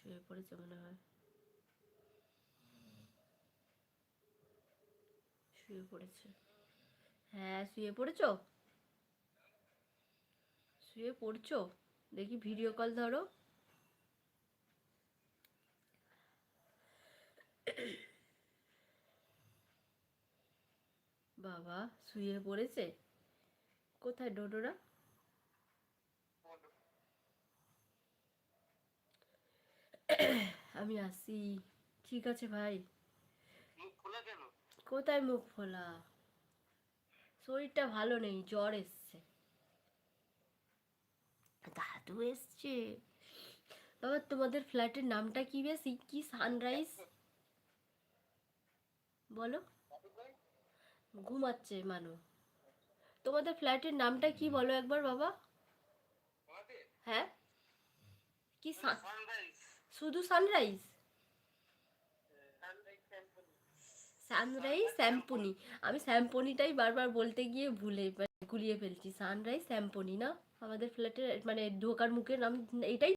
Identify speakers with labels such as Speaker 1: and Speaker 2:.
Speaker 1: শুয়ে পড়েছে মনে হয়, শুয়ে পড়েছে। হ্যাঁ শুয়ে পড়েছো, শুয়ে পড়ছো, দেখি ভিডিও কল ধরো। বাবা শুয়ে পড়েছে, কোথায় ডোডোরা? আমি আসি, ঠিক আছে ভাই। কোথায় মুখ ফোলা, শরীরটা ভালো নেই, জ্বর এসছে। দাদু এসছে। বাবা তোমাদের ফ্ল্যাটের নামটা কি, বেশি কি সানরাইজ বলো? ঘুমাচ্ছে মানু। তোমাদের ফ্ল্যাটের নামটা কি বলো একবার বাবা? হ্যাঁ কি শুধু সানরাইজ? সানরাইজ স্যাম্পনি, আমি স্যাম্পনিটাই বারবার বলতে গিয়ে গুলিয়ে ফেলছি। সানরাইজ স্যাম্পনি না আমাদের ফ্ল্যাটের মানে ঢোকার মুখের নাম এইটাই।